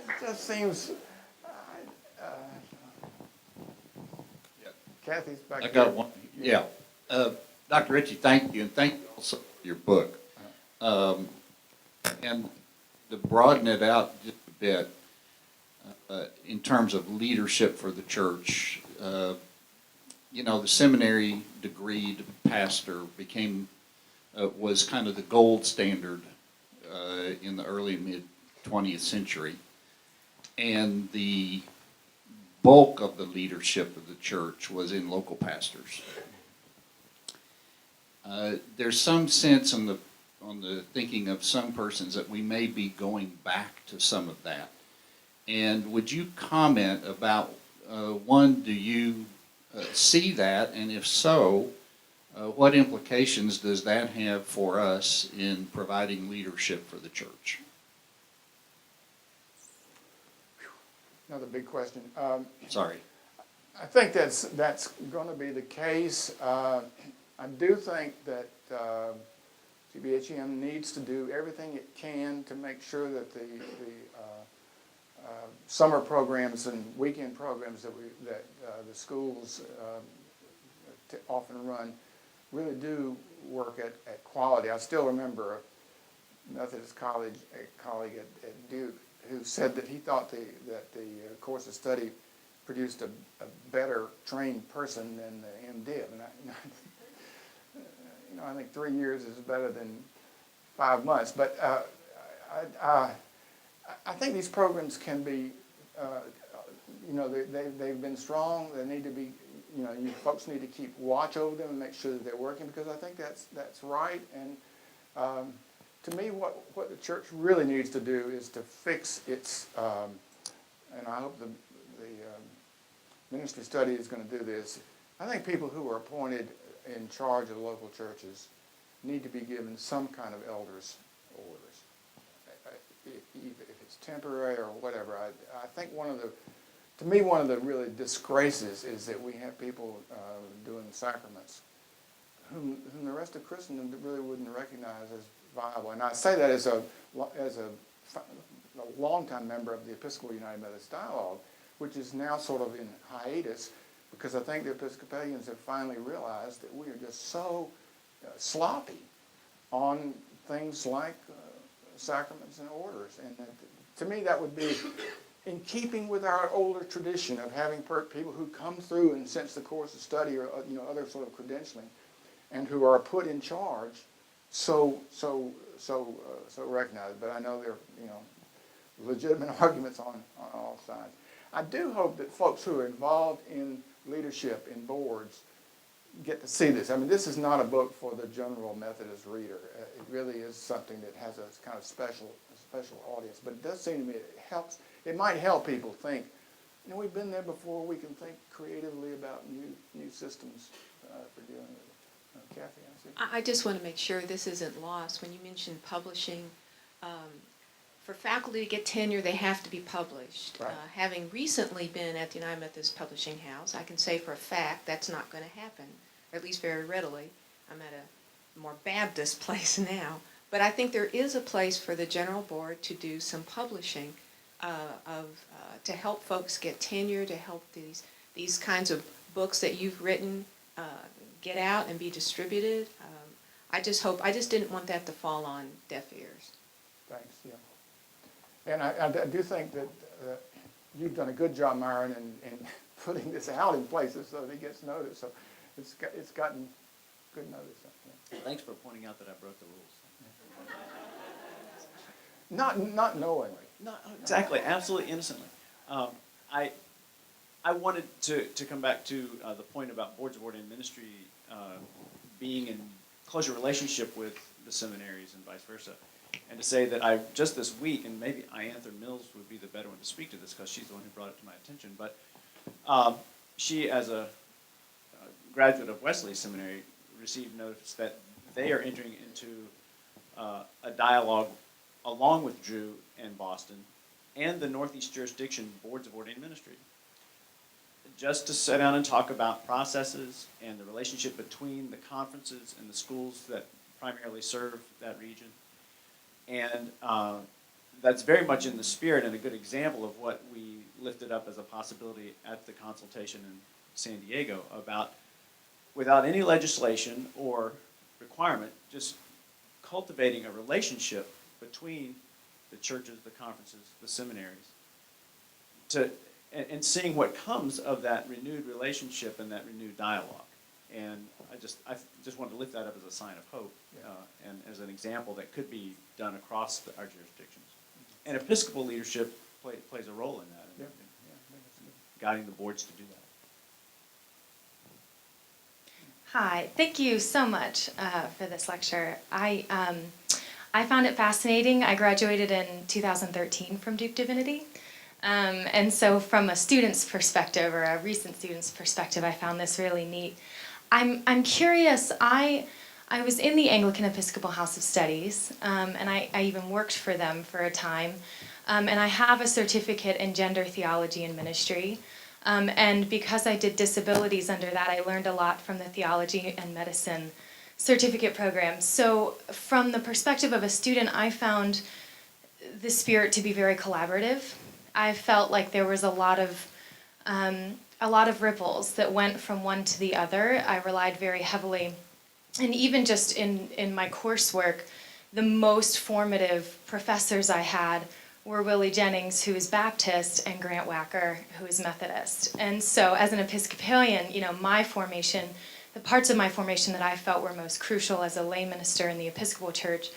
it just seems... Kathy's back I there. got one. Yeah. Dr. Richey, thank you, and thank you also for your book. And to broaden it out just a bit, in terms of leadership for the church, you know, the seminary degreed pastor was kind of the gold standard in the early mid-20th century. And the bulk of the leadership of the church was in local pastors. There's some sense on the thinking of some persons that we may be going back to some of that. And would you comment about, one, do you see that? And if so, what implications does that have for us in providing leadership for the church? Another big question. Sorry. I think that's going to be the case. I do think that GBHEM needs to do everything it can to make sure that the summer programs and weekend programs that the schools often run really do work at quality. I still remember a Methodist colleague at Duke who said that he thought that the course of study produced a better trained person than the MDiv. And I think 3 years is better than 5 months. But I think these programs can be, they've been strong. They need to be, you folks need to keep watch over them and make sure that they're working, because I think that's right. And to me, what the church really needs to do is to fix its, and I hope the ministry study is going to do this. I think people who are appointed in charge of local churches need to be given some kind of elders' orders, if it's temporary or whatever. I think one of the really disgraces is that we have people doing sacraments whom the rest of Christendom really wouldn't recognize as viable. And I say that as a longtime member of the Episcopal United Methodist Dialogue, which is now sort of in hiatus, because I think the Episcopalians have finally realized that we are just so sloppy on things like sacraments and orders. And to me, that would be in keeping with our older tradition of having people who come through and since the course of study or other sort of credentialing, and who are put in charge, so recognized. But I know there are legitimate arguments on all sides. I do hope that folks who are involved in leadership in boards get to see this. I mean, this is not a book for the general Methodist reader. It really is something that has a kind of special audience. But it does seem to me it might help people think, we've been there before, we can think creatively about new systems for dealing with it. Kathy, I see. I just want to make sure this isn't lost. When you mentioned publishing, for faculty to get tenure, they have to be published. Right. Having recently been at the United Methodist Publishing House, I can say for a fact that's not going to happen, or at least very readily. I'm at a more Baptist place now. But I think there is a place for the general board to do some publishing to help folks get tenure, to help these kinds of books that you've written get out and be distributed. I just didn't want that to fall on deaf ears. Thanks, yeah. And I do think that you've done a good job, Myron, in putting this out in places so that it gets noticed. So it's gotten good notice. Yeah. Thanks for pointing out that I broke the rules. Not knowingly. No, exactly, absolutely innocently. I wanted to come back to the point about boards of ordained ministry being in closer relationship with the seminaries and vice versa. And to say that I just this week, and maybe Ianther Mills would be the better one to speak to this because she's the one who brought it to my attention, but she, as a graduate of Wesley Seminary, received notice that they are entering into a dialogue along with Drew and Boston and the Northeast Jurisdiction Boards of Ordained Ministry, just to sit down and talk about processes and the relationship between the conferences and the schools that primarily serve that region. And that's very much in the spirit and a good example of what we lifted up as a possibility at the consultation in San Diego about, without any legislation or requirement, just cultivating a relationship between the churches, the conferences, the seminaries, and seeing what comes of that renewed relationship and that renewed dialogue. And I just wanted to lift that up as a sign of hope and as an example that could be done across our jurisdictions. And Episcopal leadership plays a role in that, guiding the boards to do that. Hi, thank you so much for this lecture. I found it fascinating. I graduated in 2013 from Duke Divinity. And so from a student's perspective, or a recent student's perspective, I found this really neat. I'm curious, I was in the Anglican Episcopal House of Studies, and I even worked for them for a time. And I have a certificate in gender theology and ministry. And because I did disabilities under that, I learned a lot from the theology and medicine certificate program. So from the perspective of a student, I found the spirit to be very collaborative. I felt like there was a lot of ripples that went from one to the other. I relied very heavily, and even just in my coursework, the most formative professors I had were Willie Jennings, who is Baptist, and Grant Wacker, who is Methodist. And so as an Episcopalian, my formation, the parts of my formation that I felt were most crucial as a lay minister in the Episcopal Church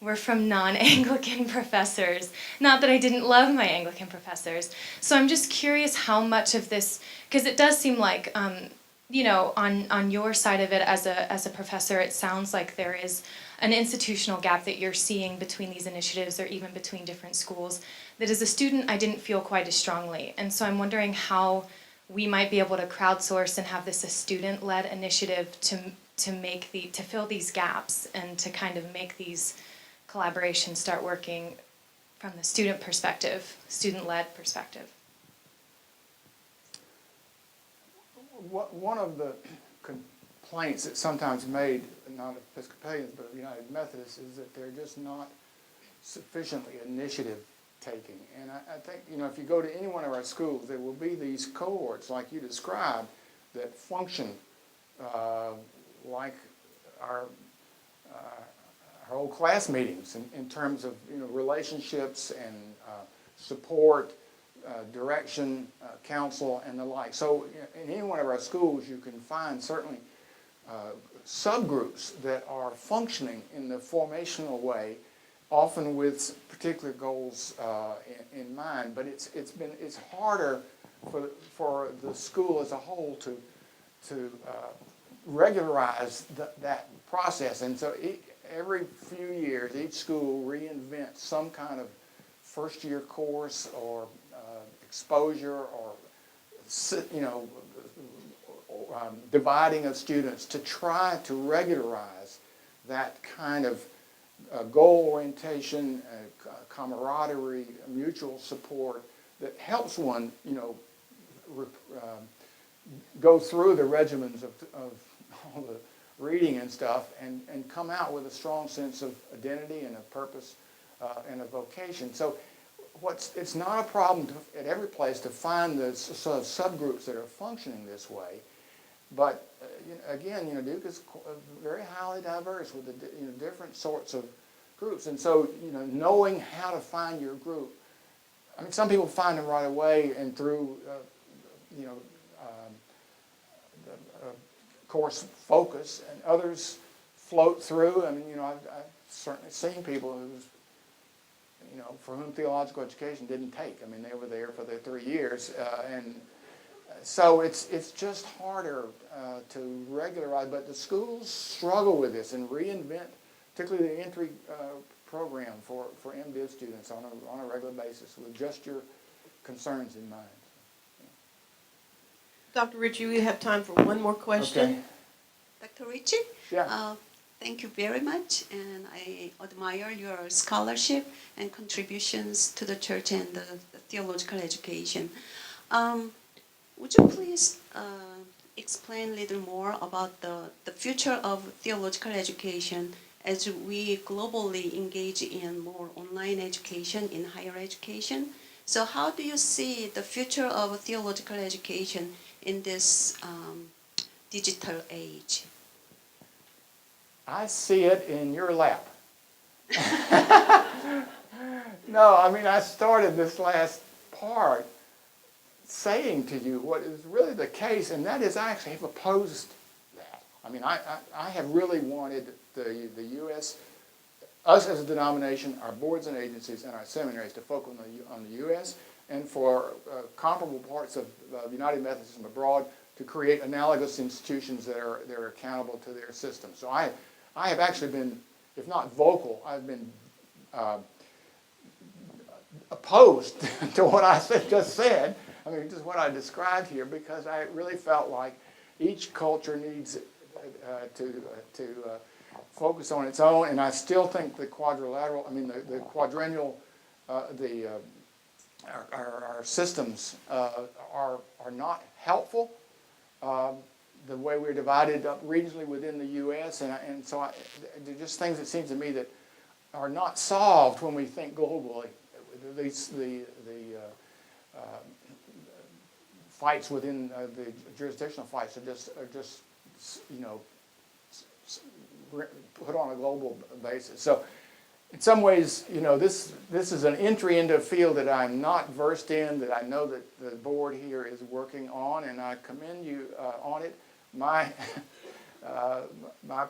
were from non-Anglican professors. Not that I didn't love my Anglican professors. So I'm just curious how much of this, because it does seem like, on your side of it as a professor, it sounds like there is an institutional gap that you're seeing between these initiatives or even between different schools that as a student I didn't feel quite as strongly. And so I'm wondering how we might be able to crowdsource and have this a student-led initiative to fill these gaps and to kind of make these collaborations start working from the student perspective, student-led perspective. One of the complaints that's sometimes made, not of Episcopalians, but of United Methodists, is that they're just not sufficiently initiative-taking. And I think, if you go to any one of our schools, there will be these cohorts, like you described, that function like our old class meetings in terms of relationships and support, direction, counsel, and the like. So in any one of our schools, you can find certainly subgroups that are functioning in the formational way, often with particular goals in mind. But it's harder for the school as a whole to regularize that process. And so every few years, each school reinvents some kind of first-year course or exposure or dividing of students to try to regularize that kind of goal orientation, camaraderie, mutual support that helps one, go through the regimens of all the reading and stuff and come out with a strong sense of identity and a purpose and a vocation. So it's not a problem at every place to find the sort of subgroups that are functioning this way. But again, Duke is very highly diverse with the different sorts of groups. And so, knowing how to find your group. I mean, some people find them right away and through, course focus, and others float through. I mean, I've certainly seen people who's, for whom theological education didn't take. I mean, they were there for their 3 years, and so it's just harder to regularize. But the schools struggle with this and reinvent, particularly the entry program for MDiv students on a regular basis with just your concerns in mind. Dr. Richey, we have time for one more question. Okay. Dr. Richey? Yeah. Thank you very much, and I admire your scholarship and contributions to the church and the theological education. Would you please explain a little more about the future of theological education as we globally engage in more online education in higher education? So how do you see the future of theological education in this digital age? I see it in your lap. No, I mean, I started this last part saying to you what is really the case, and that is I actually have opposed that. I mean, I have really wanted the U.S., us as a denomination, our boards and agencies, and our seminaries to focus on the U.S., and for comparable parts of United Methodism abroad to create analogous institutions that are accountable to their system. So I have actually been, if not vocal, I've been opposed to what I just said. I mean, just what I described here, because I really felt like each culture needs to focus on its own, and I still think the quadrilateral, I mean the quadrennial, our systems are not helpful. The way we're divided up regionally within the U.S. and so they're just things that seem to me that are not solved when we think globally. The fights within the jurisdictional fights are just put on a global basis. So in some ways, this is an entry into a field that I'm not versed in, that I know that the board here is working on, and I commend you on it. My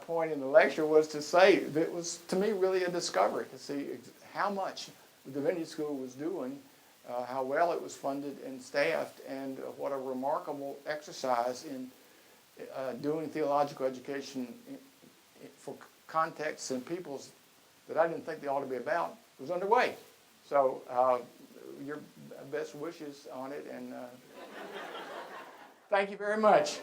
point in the lecture was to say that it was, to me, really a discovery to see how much the Divinity School was doing, how well it was funded and staffed, and what a remarkable exercise in doing theological education for contexts and peoples that I didn't think they ought to be about was underway. So your best wishes on it, and thank you very much.